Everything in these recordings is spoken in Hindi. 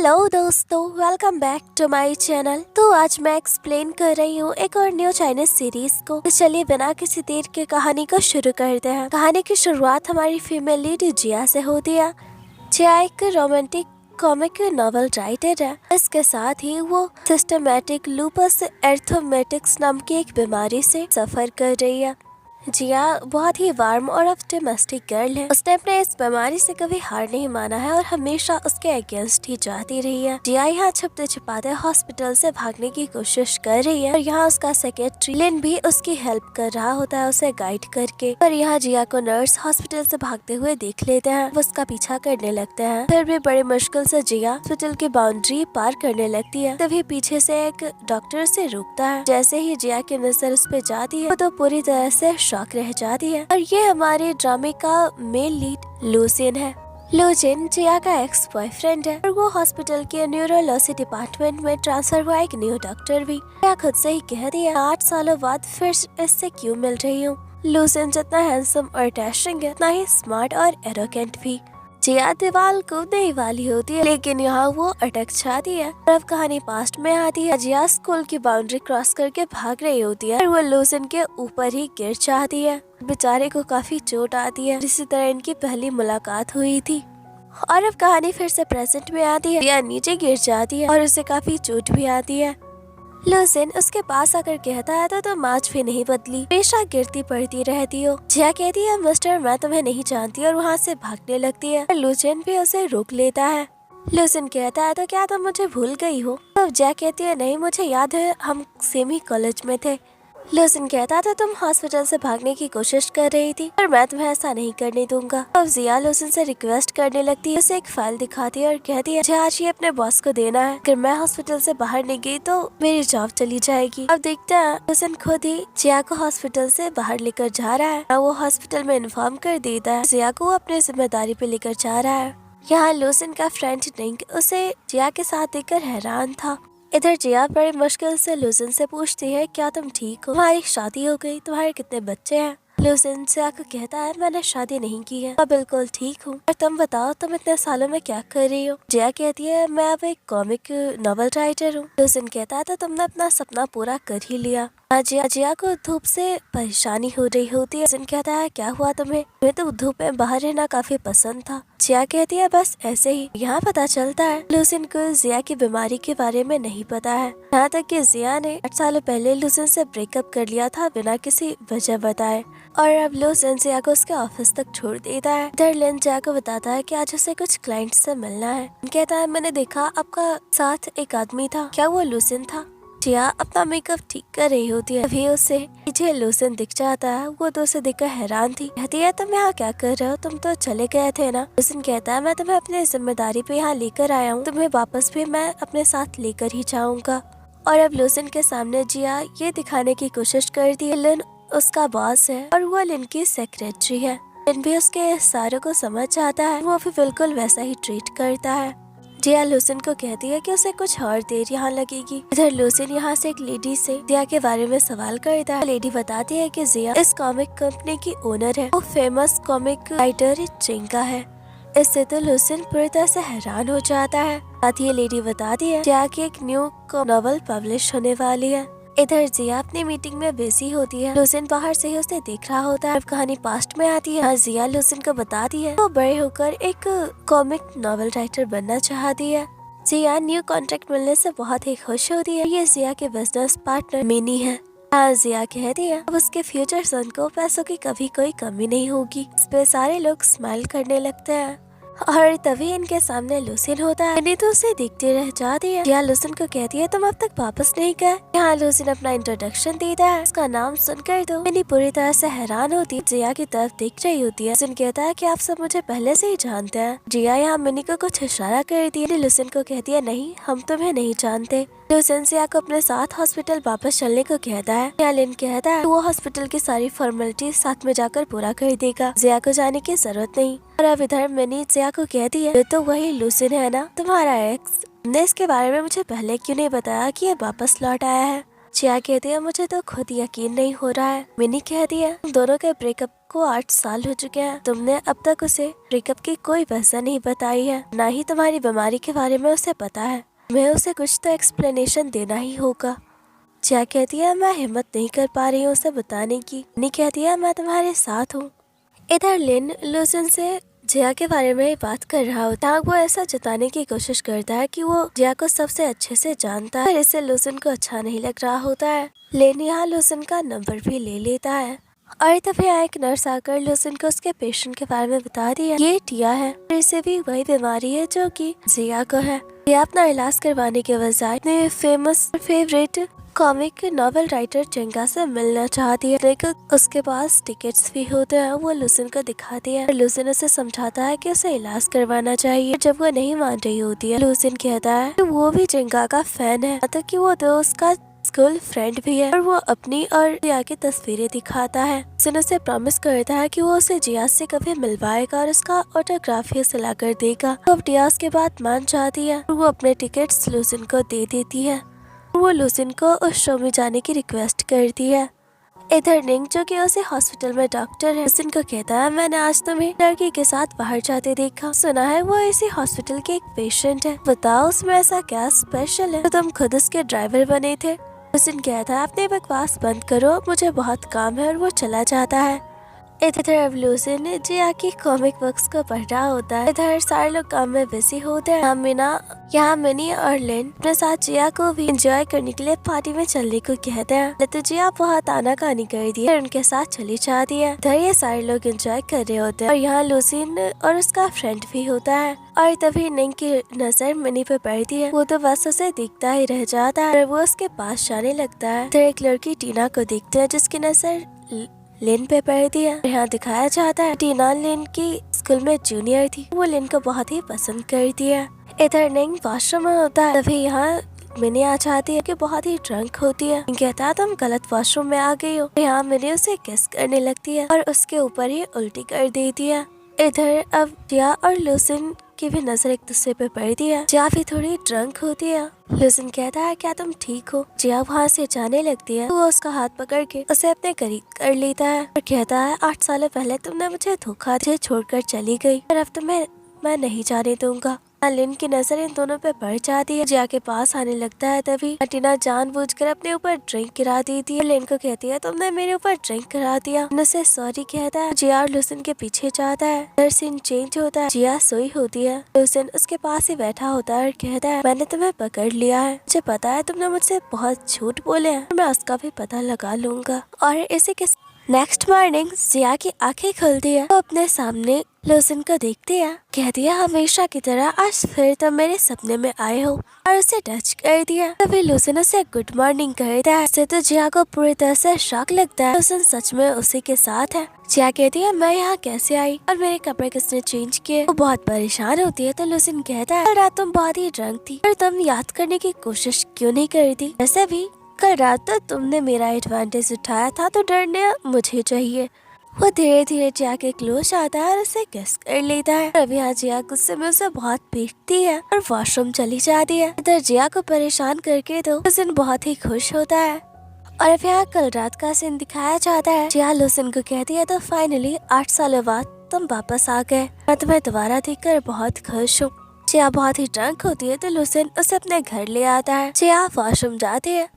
हेलो दोस्तों, welcome back to my channel. तो आज मैं एक्सप्लेन कर रही हूँ एक और न्यू चाइनीज सीरीज को। तो चलिए बिना किसी देर के कहानी को शुरू करते हैं। कहानी की शुरुआत हमारी फीमेल लीड जिया से होती है। जिया एक रोमांटिक कॉमिक नॉवल राइटर है। इसके साथ ही वो सिस्टमैटिक लूपस एर्थोमेटिक्स नाम की एक बीमारी से सफर कर रही है। जिया बहुत ही वार्म और ऑप्टिमिस्टिक गर्ल है। उसने अपने इस बीमारी से कभी हार नहीं माना है और हमेशा उसके अगेंस्ट ही जाती रही है। जिया यहाँ छुपते छिपाते हॉस्पिटल से भागने की कोशिश कर रही है और यहाँ उसका सेक्रेटरी लिन भी उसकी हेल्प कर रहा होता है, उसे गाइड करके। पर यहाँ जिया को नर्स हॉस्पिटल से भागते हुए देख लेते हैं। वो उसका पीछा करने लगते हैं। फिर भी बड़ी मुश्किल से जिया हॉस्पिटल की बाउंड्री पार करने लगती है। तभी पीछे से एक डॉक्टर से रुकता है। जैसे ही जिया की नजर उस पे जाती है, वो तो पूरी तरह से शॉक रह जाती है। और ये हमारे ड्रामे का मेन लीड लूसिन है। लूजिन जिया का एक्स बॉयफ्रेंड है और वो हॉस्पिटल के न्यूरोलॉजी डिपार्टमेंट में ट्रांसफर हुआ एक न्यू डॉक्टर भी। जिया खुद से ही कह दिया 8 सालों बाद फिर इससे क्यों मिल रही हूँ। लूसिन जितना हैंडसम और डैशिंग है, उतना ही स्मार्ट और एरोगेंट भी। जिया दीवार कूदने ही वाली होती है, लेकिन यहाँ वो अटक जाती है। और अब कहानी पास्ट में आती है। जिया स्कूल की बाउंड्री क्रॉस करके भाग रही होती है और वो लूसिन के ऊपर ही गिर जाती है। बेचारे को काफी चोट आती है। इसी तरह इनकी पहली मुलाकात हुई थी। और अब कहानी फिर से प्रेजेंट में आती है। जिया नीचे गिर जाती है और उसे काफी चोट भी आती है। लूसिन उसके पास आकर कहता है तो तुम आज भी नहीं बदली, हमेशा गिरती पड़ती रहती हो। जिया कहती है मिस्टर मैं तुम्हें नहीं जानती और वहाँ से भागने लगती है। लूसिन भी उसे रोक लेता है। लूसिन कहता है तो क्या तुम मुझे भूल गई हो। तो जिया कहती है नहीं, मुझे याद है हम सेम ही कॉलेज में थे। लूसिन कहता था तुम हॉस्पिटल से भागने की कोशिश कर रही थी और मैं तुम्हें ऐसा नहीं करने दूंगा। अब जिया लूसिन से रिक्वेस्ट करने लगती है। उसे एक फाइल दिखाती है और कहती है मुझे आज ये अपने बॉस को देना है। अगर मैं हॉस्पिटल से बाहर नहीं गई तो मेरी जॉब चली जाएगी। अब देखते हैं लूसिन खुद ही जिया को हॉस्पिटल से बाहर लेकर जा रहा है। वो हॉस्पिटल में इन्फॉर्म कर देता है जिया को अपने जिम्मेदारी पे लेकर जा रहा है। यहाँ लूसिन का फ्रेंड निंग उसे जिया के साथ देखकर हैरान था। इधर जिया बड़ी मुश्किल से लूसिन से पूछती है क्या तुम ठीक हो, तुम्हारी शादी हो गई, तुम्हारे कितने बच्चे हैं। लूसिन जिया को कहता है मैंने शादी नहीं की है, मैं बिल्कुल ठीक हूँ। और तुम बताओ तुम इतने सालों में क्या कर रही हो। जिया कहती है मैं अब एक कॉमिक नॉवल राइटर हूँ। लूसिन कहता है तो तुमने अपना सपना पूरा कर ही लिया। जिया को धूप से परेशानी हो रही होती है। लूसिन कहता है क्या हुआ तुम्हें तो धूप में बाहर रहना काफी पसंद था। जिया कहती है बस ऐसे ही। यहाँ पता चलता है लूसिन को जिया की बीमारी के बारे में नहीं पता है। यहाँ तक कि जिया ने 8 साल पहले लूसिन से ब्रेकअप कर लिया था बिना किसी वजह बताए। और अब लूसिन जिया को उसके ऑफिस तक छोड़ देता है। इधर लिन जिया को बताता है कि आज उसे कुछ क्लाइंट से मिलना है। कहता है मैंने देखा आपका साथ एक आदमी था, क्या वो लूसिन था। जिया अपना मेकअप ठीक कर रही होती है। अभी उसे पीछे लूसिन दिख जाता है। वो तो उसे देखकर हैरान थी। कहती है तुम यहाँ क्या कर रहे हो, तुम तो चले गए थे ना। लूसिन कहता है मैं तुम्हें अपनी जिम्मेदारी पे यहाँ लेकर आया हूँ, तुम्हें वापस भी मैं अपने साथ लेकर ही जाऊंगा। और अब लूसिन के सामने जिया ये दिखाने की कोशिश करती है लिन उसका बॉस है और वो लिन की सेक्रेटरी है। लिन भी उसके इशारों को समझ जाता है। वो भी बिल्कुल वैसा ही ट्रीट करता है। जिया लूसिन को कहती है कि उसे कुछ और देर यहाँ लगेगी। इधर लूसिन यहाँ से एक लेडी से जिया के बारे में सवाल करता है। लेडी बताती है कि जिया इस कॉमिक कंपनी की ओनर है। वो फेमस कॉमिक राइटर चिंका है। इससे तो लूसिन पूरी तरह से हैरान हो जाता है। साथ ही लेडी बताती है जिया की एक न्यू नॉवल पब्लिश होने वाली है। इधर जिया अपनी मीटिंग में बिजी होती है। लूसिन बाहर से ही उसे देख रहा होता है। अब कहानी पास्ट में आती है। जिया लूसिन को बताती है वो बड़े होकर एक कॉमिक नॉवल राइटर बनना चाहती है। जिया न्यू कॉन्ट्रैक्ट मिलने से बहुत ही खुश होती है। ये जिया के बिजनेस पार्टनर मिनी है। जिया कहती है अब उसके फ्यूचर सन को पैसों की कभी कोई कमी नहीं होगी। इस पे सारे लोग स्माइल करने लगते हैं। और तभी इनके सामने लूसिन होता है। नहीं तो उसे देखते रह जाती है। जिया लूसिन को कहती है तुम अब तक वापस नहीं गए। यहाँ लूसिन अपना इंट्रोडक्शन देता है। उसका नाम सुनकर तो मिनी पूरी तरह से हैरान होती है। जिया की तरफ देख रही होती है। लूसिन कहता है कि आप सब मुझे पहले से ही जानते हैं। जिया यहाँ मिनी को कुछ इशारा करती है। लूसिन को कहती है नहीं, हम तुम्हें नहीं जानते। लूसिन जिया को अपने साथ हॉस्पिटल वापस चलने को कहता है। जिया लिन कहता है वो हॉस्पिटल की सारी फॉर्मेलिटी साथ में जाकर पूरा कर देगा, जिया को जाने की जरूरत नहीं। और अब इधर मिनी जिया को कहती है तो वही लूसिन है ना तुम्हारा एक्स, ने इसके बारे में मुझे पहले क्यों नहीं बताया कि ये वापस लौट आया है। जिया कहती है मुझे तो खुद यकीन नहीं हो रहा है। मिनी कहती है तुम दोनों के ब्रेकअप को 8 साल हो चुके हैं, तुमने अब तक उसे ब्रेकअप की कोई वजह नहीं बताई है, ना ही तुम्हारी बीमारी के बारे में उसे पता है। मैं उसे कुछ तो एक्सप्लेनेशन देना ही होगा। जिया कहती है मैं हिम्मत नहीं कर पा रही हूँ उसे बताने की। मिनी कहती है मैं तुम्हारे साथ हूँ। इधर लिन लूसन से जिया के बारे में बात कर रहा होता है। वो ऐसा जताने की कोशिश करता है कि वो जिया को सबसे अच्छे से जानता है, इससे लूसन को अच्छा नहीं लग रहा होता है। लिन यहाँ लूसन का नंबर भी ले लेता है और तभी यहाँ एक नर्स आकर लूसन को उसके पेशेंट के बारे में बता दिया ये टिया है, इसे भी वही बीमारी है जो कि जिया को है। जिया अपना इलाज करवाने के बजाय अपने famous favourite comic novel writer Jenga से मिलना चाहती है, लेकिन उसके पास टिकट्स भी होते हैं। वो लूसन को दिखाती है, लूसन उसे समझाता है कि उसे इलाज करवाना चाहिए। जब वो नहीं मान रही होती है, लूसन कहता है कि वो भी जेंगा का फैन है, मतलब कि वो तो उसका स्कूल फ्रेंड भी है, और वो अपनी और जिया की तस्वीरें दिखाता है। लूसन उसे प्रॉमिस करता है कि वो उसे जिया से कभी मिलवाएगा और उसका ऑटोग्राफ ही उसे ला कर देगा। तो अब जिया उसके बाद मान जाती है और वो अपने टिकट्स लूसन को दे देती है। वो लूसन को उस शो में जाने की रिक्वेस्ट करती है। इधर निंग जो कि उसे हॉस्पिटल में डॉक्टर है, लूसन को कहता है मैंने आज तुम्हें लड़की के साथ बाहर जाते देखा, सुना है वो इसी हॉस्पिटल के एक पेशेंट है, बताओ उसमें ऐसा क्या स्पेशल है तो तुम खुद उसके ड्राइवर बने थे। लूसन कहता है अपनी बकवास बंद करो, मुझे बहुत काम है, और वो चला जाता है। इधर अब लूसन जिया की कॉमिक बुक्स को पढ़ रहा होता है। इधर सारे लोग काम में बिजी होते हैं। यहाँ मिनी और लिन अपने साथ जिया को भी एंजॉय करने के लिए पार्टी में चलने को कहते हैं। तो जिया बहुत आनाकानी कर दी है, उनके साथ चली जाती है। इधर ये सारे लोग एंजॉय कर रहे होते हैं और यहाँ लूसन और उसका फ्रेंड भी होता है। और तभी निंग की नजर मिनी पे पड़ती है, वो तो बस उसे दिखता ही रह जाता है और वो उसके पास जाने लगता है। इधर एक लड़की टीना को देखते हैं जिसकी नजर लिन पे पड़ती है। यहाँ दिखाया जाता है टीना लिन की स्कूल में जूनियर थी, वो लिन को बहुत ही पसंद करती है। इधर निंग वॉशरूम में होता है, तभी यहाँ मिनी आ जाती है कि बहुत ही ड्रंक होती है। कहता है तुम गलत वॉशरूम में आ गई हो। यहाँ मिनी उसे किस करने लगती है और उसके ऊपर ही उल्टी कर देती है। इधर अब जिया और लूसन की भी नजर एक दूसरे पे पड़ती है। जिया भी थोड़ी ड्रंक होती है। लूसन कहता है क्या तुम ठीक हो। जिया वहाँ से जाने लगती है तो वो उसका हाथ पकड़ के उसे अपने करीब कर लेता है और कहता है 8 साल पहले तुमने मुझे धोखा दे छोड़कर चली गई, और अब तुम्हें मैं नहीं जाने दूंगा। लिन की नजर इन दोनों पे पड़ जाती है। जिया के पास आने लगता है, तभी टीना जानबूझकर अपने ऊपर ड्रिंक गिरा देती है। लिन को कहती है तुमने मेरे ऊपर ड्रिंक गिरा दिया। उनसे सॉरी कहता है। जिया और लूसन के पीछे जाता है। सीन चेंज होता है। जिया सोई होती है, लूसन उसके पास ही बैठा होता है और कहता है मैंने तुम्हें पकड़ लिया है, मुझे पता है तुमने मुझसे बहुत झूठ बोले हैं, मैं उसका भी पता लगा लूंगा। और इसी के नेक्स्ट मॉर्निंग जिया की आंखें खुलती है, तो अपने सामने लूसन को देखती है। कहती है हमेशा की तरह आज फिर तुम मेरे सपने में आए हो, और उसे टच कर दिया। तभी लूसन उसे गुड मॉर्निंग कहता है। इससे तो जिया को पूरी तरह से शॉक लगता है, लूसन सच में उसी के साथ है। जिया कहती है मैं यहाँ कैसे आई और मेरे कपड़े किसने चेंज किए। वो बहुत परेशान होती है तो लूसन कहता है कल रात तुम बहुत ही ड्रंक थी और तुम याद करने की कोशिश क्यों नहीं करती। वैसे भी कल रात तक तुमने मेरा एडवांटेज उठाया था, तो डरने मुझे चाहिए। वो धीरे धीरे जिया के क्लोज आता है और उसे किस कर लेता है। अब यहाँ जिया गुस्से में उसे बहुत पीटती है और वॉशरूम चली जाती है। इधर जिया को परेशान करके तो लूसन बहुत ही खुश होता है। और अब यहाँ कल रात का सीन दिखाया जाता है। जिया लूसन को कहती है तो फाइनली 8 सालों बाद तुम वापस आ गए, मैं तुम्हें दोबारा देखकर बहुत खुश हूँ। जिया बहुत ही ड्रंक होती है तो लूसन उसे अपने घर ले आता है। जिया वॉशरूम जाती है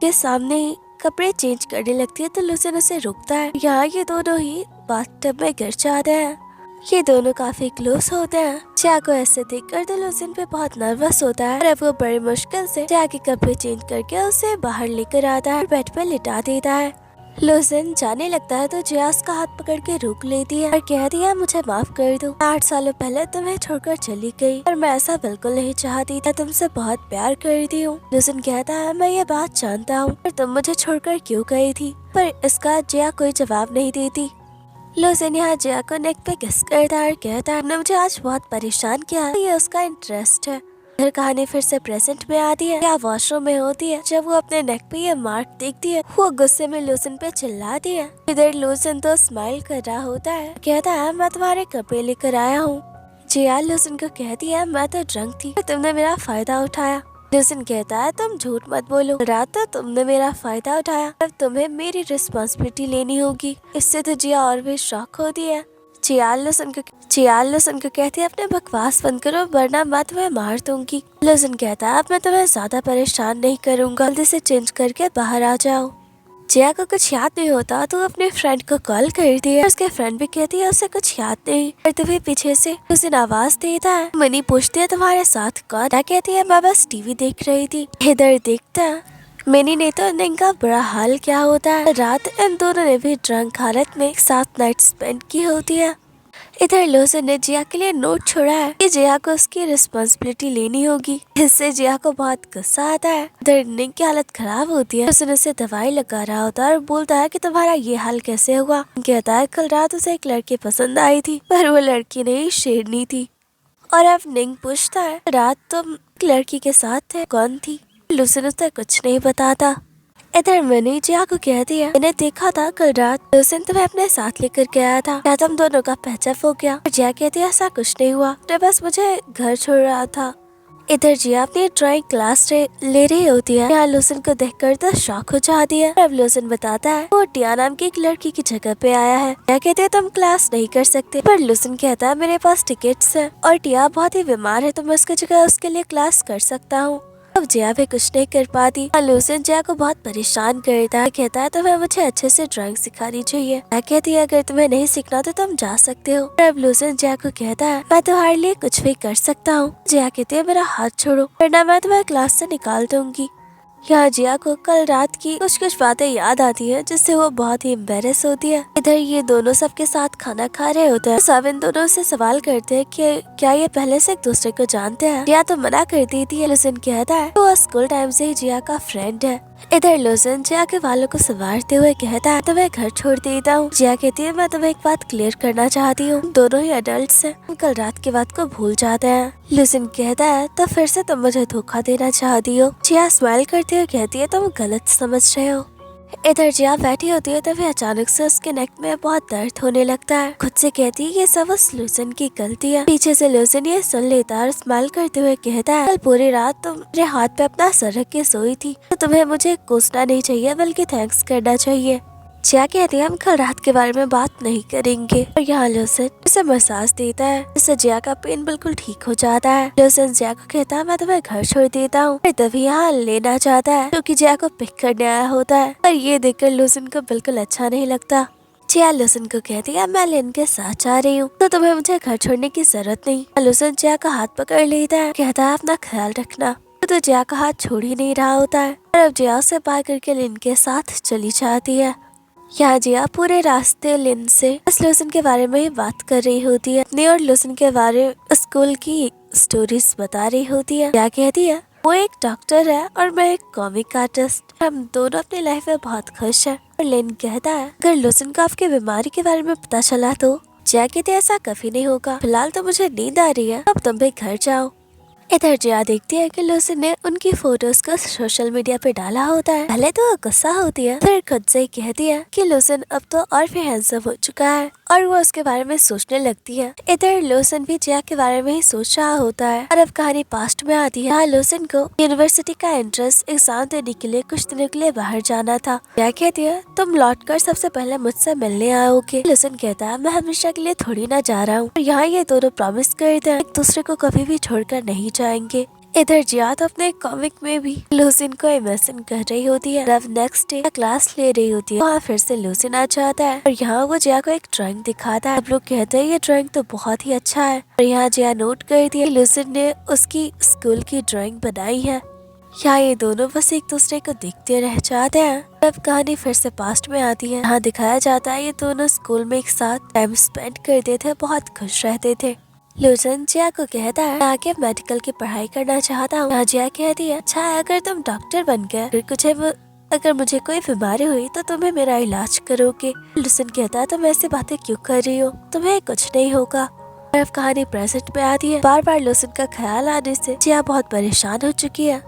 के सामने ही कपड़े चेंज करने लगती है तो लूसन उसे रोकता है। यहाँ ये दोनों ही बाथटब में गिर जाते हैं। ये दोनों काफी क्लोज होते हैं। जिया को ऐसे देखकर तो लूसन पे बहुत नर्वस होता है और अब वो बड़ी मुश्किल से जिया के कपड़े चेंज करके उसे बाहर लेकर आता है और बेड पे लिटा देता है। लूसन जाने लगता है तो जिया उसका हाथ पकड़ के रोक लेती है और कहती है मुझे माफ कर दो, 8 सालों पहले तुम्हें छोड़कर चली गई और मैं ऐसा बिल्कुल नहीं चाहती था, तुमसे बहुत प्यार करती हूँ। लूसन कहता है मैं ये बात जानता हूँ, पर तुम मुझे छोड़कर क्यों गई थी, पर इसका जिया कोई जवाब नहीं देती। लूसन यहाँ जिया को नेक पे किस करता है और कहता है मुझे आज बहुत परेशान किया है, ये उसका इंटरेस्ट है। फिर कहानी फिर से प्रेजेंट में आती है। या वॉशरूम में होती है। जब वो अपने नेक पे ये मार्क देखती है वो गुस्से में लूसन पे चिल्लाती है। इधर लूसन तो स्माइल कर रहा होता है, कहता है मैं तुम्हारे कपड़े लेकर आया हूँ। जिया लूसन को कहती है मैं तो ड्रंक थी, तुमने मेरा फायदा उठाया। लूसिन कहता है तुम झूठ मत बोलो, रात तो तुमने मेरा फायदा उठाया, अब तुम्हें मेरी रिस्पॉन्सिबिलिटी लेनी होगी। इससे तो जिया और भी शॉक होती है। चियाल लूसिन को कहती है अपने बकवास बंद करो वरना मैं तुम्हें मार दूंगी। लूसिन कहता है अब मैं तुम्हें ज्यादा परेशान नहीं करूंगा, जल्दी से चेंज करके बाहर आ जाओ। जिया को कुछ याद नहीं होता तो अपने फ्रेंड को कॉल करती है। उसके फ्रेंड भी कहती है उसे कुछ याद नहीं करते हुए पीछे से उसे आवाज देता है। मनी पूछती है तुम्हारे साथ कौन? कहती है मैं बस टीवी देख रही थी। इधर देखता है मिनी ने तो इनका बुरा हाल क्या होता है। रात इन दोनों ने भी ड्रंक हालत में एक साथ नाइट स्पेंड की होती है। इधर लूसिन ने जिया के लिए नोट छोड़ा है कि जिया को उसकी रिस्पॉन्सिबिलिटी लेनी होगी। इससे जिया को बहुत गुस्सा आता है। इधर निक की हालत खराब होती है। लूसिन उसे दवाई लगा रहा होता है और बोलता है कि तुम्हारा ये हाल कैसे हुआ। कहता है कल रात उसे एक लड़की पसंद आई थी पर वो लड़की नहीं शेरनी थी। और अब निक पूछता है रात तुम एक लड़की के साथ थे, कौन थी? लूसिन उसे कुछ नहीं बताता। इधर मनी जिया को कहती है मैंने देखा था कल रात लूसिन तुम्हें अपने साथ लेकर गया था, क्या तुम दोनों का पैचअप हो गया? जिया कहती है ऐसा कुछ नहीं हुआ, तो बस मुझे घर छोड़ रहा था। इधर जिया अपनी ड्राइंग क्लास ले रही होती है। यहाँ लूसिन को देखकर तो शॉक हो जाती है। अब लूसिन बताता है वो टिया नाम की एक लड़की की जगह पे आया है। जिया कहती है तुम क्लास नहीं कर सकते, पर लूसिन कहता है मेरे पास टिकट्स है और टिया बहुत ही बीमार है तो मैं उसकी जगह उसके लिए क्लास कर सकता हूँ। अब जिया भी कुछ नहीं कर पाती। लूसिन जिया को बहुत परेशान करता है। कहता है तुम्हें मुझे अच्छे से ड्राइंग सिखानी चाहिए। मैं कहती है अगर तुम्हें नहीं सीखना तो तुम जा सकते हो। अब लूसिन जिया को कहता है मैं तुम्हारे लिए कुछ भी कर सकता हूँ। जिया कहती है मेरा हाथ छोड़ो वरना मैं तुम्हें क्लास से निकाल दूंगी। यहाँ जिया को कल रात की कुछ बातें याद आती है जिससे वो बहुत ही एम्बेरस होती है। इधर ये दोनों सबके साथ खाना खा रहे होते हैं। सब इन दोनों से सवाल करते हैं कि क्या ये पहले से एक दूसरे को जानते हैं। जिया तो मना कर देती है। लूसिन कहता है वो स्कूल टाइम से ही जिया का फ्रेंड है। इधर लूसिन जिया के बालों को संवारते हुए कहता है तो मैं घर छोड़ देता हूँ। जिया कहती है मैं तुम्हें एक बात क्लियर करना चाहती हूँ, दोनों ही एडल्ट्स हैं, कल रात की बात को भूल जाते हैं। लूसिन कहता है तो फिर से तुम मुझे धोखा देना चाहती हो। जिया स्माइल करते हुए कहती है तुम गलत समझ रहे हो। इधर जिया बैठी होती है तभी अचानक से उसके नेक में बहुत दर्द होने लगता है। खुद से कहती है ये सब उस लूसिन की गलती है। पीछे से लूसिन ये सुन लेता है और स्माइल करते हुए कहता है कल पूरी रात तुम मेरे हाथ पे अपना सर रख के सोई थी तो तुम्हें मुझे कोसना नहीं चाहिए बल्कि थैंक्स करना चाहिए। जिया कहती है हम कल रात के बारे में बात नहीं करेंगे। और यहाँ लूसिन उसे मसाज देता है जिससे जिया का पेन बिल्कुल ठीक हो जाता है। लूसिन जिया को कहता है मैं तुम्हें घर छोड़ देता हूँ। तभी यहाँ लेना चाहता है क्योंकि जिया को पिक करने आया होता है। पर ये देखकर लूसिन को बिल्कुल अच्छा नहीं लगता। जिया लूसिन को कहती है मैं लेन के साथ जा रही हूँ तो तुम्हें मुझे घर छोड़ने की जरूरत नहीं। लूसिन जिया का हाथ पकड़ लेता है, कहता है अपना ख्याल रखना। तो जिया का हाथ छोड़ ही नहीं रहा होता है और अब जिया उसे बाय करके लिन के साथ चली जाती है। यहाँ जिया पूरे रास्ते लिन से इस लूसिन के बारे में ही बात कर रही होती है। अपने और लूसिन के बारे स्कूल की स्टोरीज बता रही होती है। क्या कहती है वो एक डॉक्टर है और मैं एक कॉमिक आर्टिस्ट। हम दोनों अपनी लाइफ में बहुत खुश हैं। और लिन कहता है अगर लूसिन को आपकी बीमारी के बारे में पता चला तो? जिया कहती है ऐसा कभी नहीं होगा, फिलहाल तो मुझे नींद आ रही है, अब तुम भी घर जाओ। इधर जिया देखती है कि लूसिन ने उनकी फोटोज को सोशल मीडिया पे डाला होता है। पहले तो वो गुस्सा होती है, फिर खुद से ही कहती है कि लूसिन अब तो और भी हैंडसम हो चुका है और वो उसके बारे में सोचने लगती है। इधर लूसिन भी जिया के बारे में ही सोच रहा होता है। और अब कहानी पास्ट में आती है। यहाँ लूसिन को यूनिवर्सिटी का एंट्रेंस एग्जाम देने के लिए कुछ दिनों के लिए बाहर जाना था। जिया कहती है तुम लौट कर सबसे पहले मुझसे मिलने आओगे। लूसिन कहता है मैं हमेशा के लिए थोड़ी ना जा रहा हूँ। यहाँ ये दोनों प्रॉमिस करते हैं एक दूसरे को कभी भी छोड़कर नहीं जाएंगे। इधर जिया तो अपने कॉमिक में भी लूसिन को इमेजिन कर रही होती है। अब नेक्स्ट डे क्लास ले रही होती है, वहाँ फिर से लूसिन आ जाता है और यहाँ वो जिया को एक ड्राइंग दिखाता है। अब लोग कहते हैं ये ड्राइंग तो बहुत ही अच्छा है। और यहाँ जिया नोट करती है लूसिन ने उसकी स्कूल की ड्राइंग बनाई है। यहाँ ये दोनों बस एक दूसरे को देखते रह जाते हैं। अब कहानी फिर से पास्ट में आती है। यहाँ दिखाया जाता है ये दोनों स्कूल में एक साथ टाइम स्पेंड करते थे, बहुत खुश रहते थे। लूसिन जिया को कहता है आगे मेडिकल की पढ़ाई करना चाहता हूँ। जिया कहती है अच्छा है अगर तुम डॉक्टर बन गए, अगर मुझे कोई बीमारी हुई तो तुम्हें मेरा इलाज करोगे। लूसिन कहता है तुम ऐसी बातें क्यों कर रही हो, तुम्हें कुछ नहीं होगा। अब कहानी प्रेजेंट में आती है। बार बार लूसिन का ख्याल आने से जिया बहुत परेशान हो चुकी है।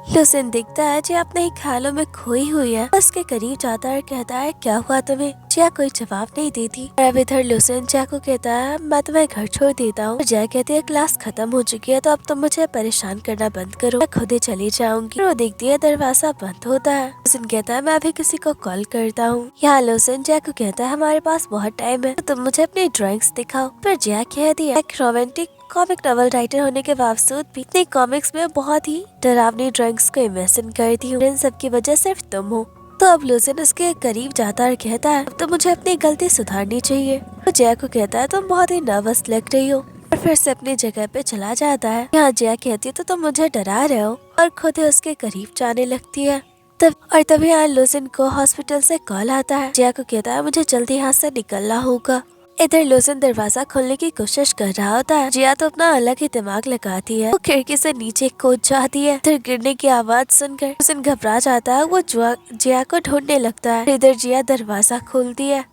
लुसिन दिखता है जिया अपने ही ख्यालों में खोई हुई है। उसके करीब जाता है, कहता है क्या हुआ तुम्हें? जिया कोई जवाब नहीं देती। और अब इधर लुसिन जिया को कहता है मैं तुम्हें घर छोड़ देता हूँ। जिया कहती है क्लास खत्म हो चुकी है तो अब तुम मुझे परेशान करना बंद करो, मैं खुद ही चली जाऊंगी। वो देखती है दरवाजा बंद होता है। लुसिन कहता है मैं अभी किसी को कॉल करता हूँ। यहाँ लुसिन जिया को कहता है हमारे पास बहुत टाइम है, तो तुम मुझे अपनी ड्राइंग्स दिखाओ। फिर जिया कहती है एक रोमांटिक कॉमिक नॉवल राइटर होने के बावजूद भी इतनी कॉमिक्स में बहुत ही डरावनी ड्राइंग्स को इमेजिन करती हूँ। इन सब की वजह सिर्फ तुम हो। तो अब लुसिन उसके करीब जाता और कहता है अब तो मुझे अपनी गलती सुधारनी चाहिए। तो जिया को कहता है तुम बहुत ही नर्वस लग रही हो, और फिर से अपनी जगह पे चला जाता है। यहाँ जिया कहती है तो तुम मुझे डरा रहे हो, और खुद ही उसके करीब जाने लगती है। तभी यहाँ लुसिन को हॉस्पिटल से कॉल आता है। जिया को कहता है मुझे जल्दी यहाँ से निकलना होगा। इधर लुसिन दरवाजा खोलने की कोशिश कर रहा होता है। जिया तो अपना अलग ही दिमाग लगाती है। वो खिड़की से नीचे कूद जाती है। इधर गिरने की आवाज सुनकर लुसिन घबरा जाता है। वो जिया को ढूंढने लगता है। इधर जिया दरवाजा खोलती है।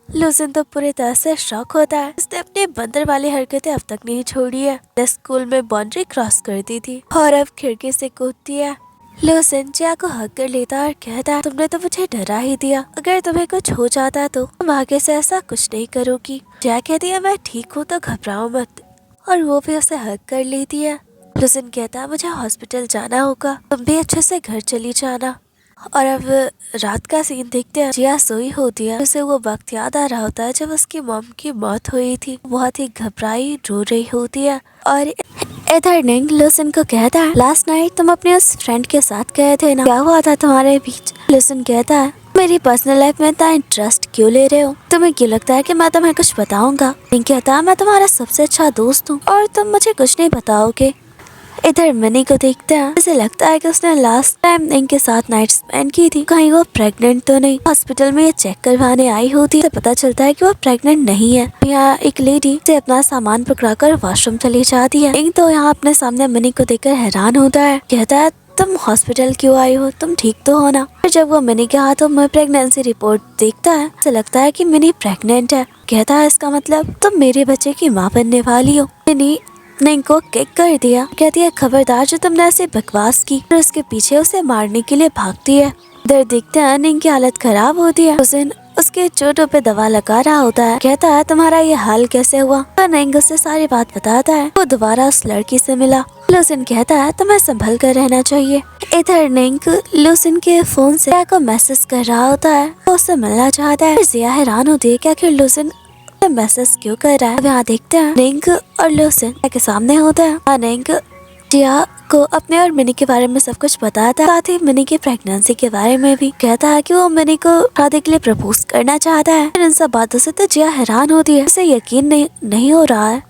लुसिन तो पूरी तरह से शॉक होता है। उसने अपनी बंदर वाली हरकतें अब तक नहीं छोड़ी है। स्कूल में बाउंड्री क्रॉस करती थी और अब खिड़की से कूदती है। लुसिन जिया को हक कर लेता और कहता है तुमने तो मुझे डरा ही दिया, अगर तुम्हें कुछ हो जाता तो तुम आगे से ऐसा कुछ नहीं करोगी। जिया कहती है मैं ठीक हूँ तो घबराओ मत, और वो भी उसे हक कर लेती है। लुसिन कहता है मुझे हॉस्पिटल जाना होगा, तुम भी अच्छे से घर चली जाना। और अब रात का सीन देखते हैं। जिया सोई होती है। उसे वो वक्त याद आ रहा होता है जब उसकी मॉम की मौत हुई थी। बहुत ही घबराई रो रही होती है। और इधर निंग लुसिन को कहता है लास्ट नाइट तुम अपने उस फ्रेंड के साथ गए थे ना, क्या हुआ था तुम्हारे बीच? लुसिन कहता है मेरी पर्सनल लाइफ में इतना इंटरेस्ट क्यों ले रहे हो? तुम्हें क्यों लगता है कि मैं तुम्हें कुछ बताऊंगा? निंग कहता है मैं तुम्हारा सबसे अच्छा दोस्त हूँ और तुम मुझे कुछ नहीं बताओगे। इधर मिनी को देखते हैं। उसे लगता है कि उसने लास्ट टाइम इनके साथ नाइट स्पेंड की थी, कहीं वो प्रेग्नेंट तो नहीं। हॉस्पिटल में ये चेक करवाने आई होती है तो पता चलता है कि वो प्रेग्नेंट नहीं है। यहाँ एक लेडी से अपना सामान पकड़ाकर वॉशरूम चली जाती है। इंग तो यहाँ अपने सामने मिनी को देखकर हैरान होता है। कहता है तुम हॉस्पिटल क्यों आई हो, तुम ठीक तो हो ना? फिर जब वो मिनी के हाथों में प्रेगनेंसी रिपोर्ट देखता है उसे लगता है कि मिनी प्रेग्नेंट है। कहता है इसका मतलब तुम मेरे बच्चे की माँ बनने वाली हो। मिनी निंग को किक कर दिया। कहती है खबरदार जो तुमने ऐसे बकवास की, और उसके पीछे उसे मारने के लिए भागती है। इधर देखते हैं निंग की हालत खराब होती है। हुसैन उसके चोटों पे दवा लगा रहा होता है। कहता है तुम्हारा ये हाल कैसे हुआ? पर निंग उससे सारी बात बताता है। वो दोबारा उस लड़की से मिला। लुसिन कहता है तुम्हें संभल कर रहना चाहिए। इधर निंग लुसिन के फोन से जिया को मैसेज कर रहा होता है। वो उससे मिलना चाहता है। जिया हैरान होती है कि आखिर लुसिन मैसेज क्यों कर रहा है। अब यहाँ देखते हैं निंग और लुसिन के सामने होता है। निंग जिया को अपने और मिनी के बारे में सब कुछ बताता है, साथ ही मिनी की प्रेगनेंसी के बारे में भी। कहता है कि वो मिनी को शादी के लिए प्रपोज करना चाहता है। इन सब बातों से तो जिया हैरान होती है। उसे यकीन नहीं हो रहा है।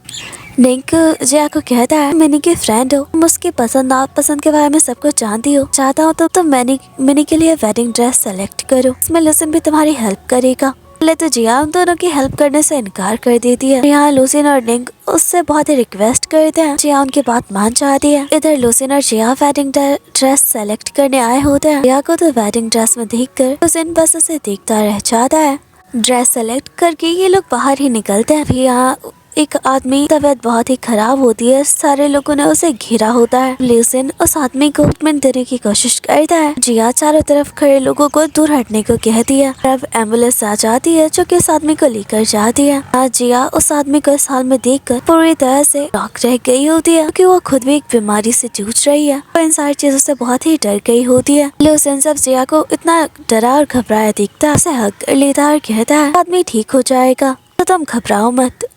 निंग जिया को कहता है मिनी की फ्रेंड हो, तुम उसकी पसंद नापसंद के बारे में सब कुछ जानती हो। चाहता हूँ तो तुम मिनी के लिए वेडिंग ड्रेस सेलेक्ट करो, इसमें लुसिन भी तुम्हारी हेल्प करेगा। पहले तो जिया उन दोनों की हेल्प करने से इनकार कर देती है। यहाँ लुसिन और निंग उससे बहुत ही रिक्वेस्ट करते हैं। जिया उनकी बात मान जाती है। इधर लुसिन और जिया वेडिंग ड्रेस सेलेक्ट करने आए होते हैं। जिया को तो वेडिंग ड्रेस में देखकर लुसिन बस उसे देखता रह जाता है। ड्रेस सेलेक्ट करके ये लोग बाहर ही निकलते हैं। अभी यहाँ एक आदमी तबीयत बहुत ही खराब होती है। सारे लोगों ने उसे घेरा होता है। लुसिन उस आदमी को ट्रीटमेंट देने की कोशिश करता है। जिया चारों तरफ खड़े लोगों को दूर हटने को कहती है। अब एम्बुलेंस आ जाती है जो कि उस आदमी को लेकर जाती है। आज जिया उस आदमी को इस हाल में देखकर पूरी तरह से शॉक रह गई होती है, क्योंकि वो खुद भी एक बीमारी से जूझ रही है। वो इन सारी चीजों से बहुत ही डर गई होती है। लुसिन सब जिया को इतना डरा और घबराया दिखता है, उसे हक कर लेता और कहता है आदमी ठीक हो जाएगा, तो तुम घबराओ मत।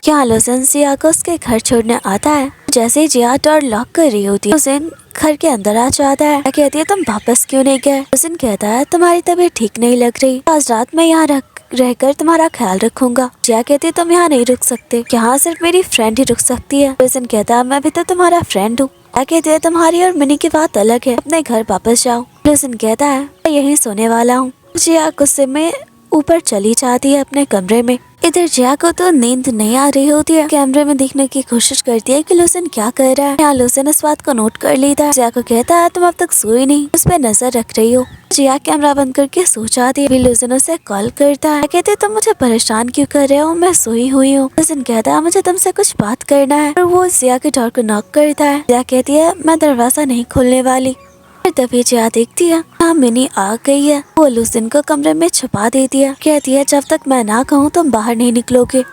यहाँ लुसिन जिया को उसके घर छोड़ने आता है। जैसे ही जिया डोर लॉक कर रही होती है, लुसिन घर के अंदर आ जाता है। कहती है तुम वापस क्यों नहीं गए? लुसिन कहता है तुम्हारी तबीयत ठीक नहीं लग रही, आज रात में यहाँ रहकर तुम्हारा ख्याल रखूंगा। जिया कहती है तुम यहाँ नहीं रुक सकते, यहाँ सिर्फ मेरी फ्रेंड ही रुक सकती है। लुसिन कहता है मैं भी तो तुम्हारा फ्रेंड हूँ। जिया कहती है तुम्हारी और मिनी की बात अलग है, अपने घर वापस जाओ। लुसिन कहता है मैं यहीं सोने वाला हूँ। जिया गुस्से में ऊपर चली जाती है अपने कमरे में। इधर जिया को तो नींद नहीं आ रही होती है। कैमरे में देखने की कोशिश करती है कि लुसिन क्या कर रहा है। यहाँ लुसिन इस बात को नोट कर लेता है। जिया को कहता है तुम अब तक सोई नहीं, उस पर नजर रख रही हो। जिया कैमरा बंद करके सो जाती है। लुसिन उसे कॉल करता है। कहते है, तुम मुझे परेशान क्यों कर रहे हो, मैं सोई हुई हूँ। लुसिन कहता है मुझे तुमसे कुछ बात करना है। और वो जिया के डोर को नॉक करता है। जिया कहती है मैं दरवाजा नहीं खोलने वाली। फिर तभी जिया देखती है हाँ मिनी आ गई है। वो लुसिन को कमरे में छुपा देती है, कहती है जब तक मैं ना कहूँ तुम बाहर नहीं निकलोगे।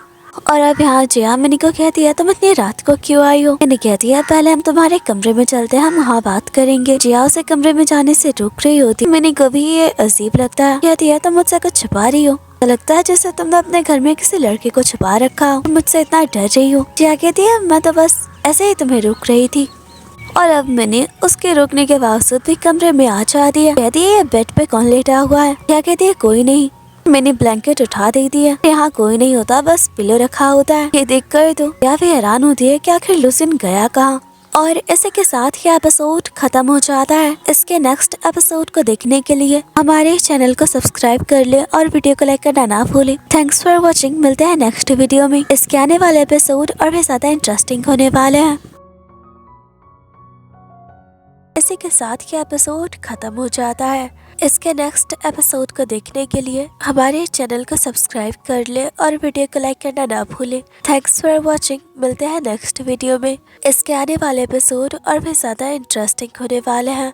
और अब यहाँ जिया मिनी को कहती है तुम इतनी रात को क्यों आई हो। मिनी कहती है पहले हम तुम्हारे कमरे में चलते हैं, हम वहाँ बात करेंगे। जिया उसे कमरे में जाने से रोक रही होती। मिनी को भी ये अजीब लगता है, कहती है तुम मुझसे कुछ छुपा रही हो, लगता है जैसे तुमने अपने घर में किसी लड़के को छुपा रखा हो, मुझसे इतना डर रही हो। जिया कहती है मैं तो बस ऐसे ही तुम्हें रोक रही थी। और अब मैंने उसके रोकने के बावजूद भी कमरे में आ जाती है, कहती है बेड पे कौन लेटा हुआ है। क्या कहती है कोई नहीं। मैंने ब्लैंकेट उठा देती है, यहाँ कोई नहीं होता, बस पिलो रखा होता है। ये देख कर तो या भी हैरान होती है कि आखिर लुसिन गया कहाँ। और इसी के साथ ये एपिसोड खत्म हो जाता है। इसके नेक्स्ट एपिसोड को देखने के लिए हमारे चैनल को सब्सक्राइब कर ले और वीडियो को लाइक करना ना भूले। Thanks for watching. मिलते हैं नेक्स्ट वीडियो में। इसके आने वाले एपिसोड और भी ज्यादा इंटरेस्टिंग होने वाले हैं। इसी के साथ ये एपिसोड खत्म हो जाता है। इसके नेक्स्ट एपिसोड को देखने के लिए हमारे चैनल को सब्सक्राइब कर ले और वीडियो को लाइक करना ना भूले। Thanks for watching. मिलते हैं नेक्स्ट वीडियो में। इसके आने वाले एपिसोड और भी ज्यादा इंटरेस्टिंग होने वाले हैं।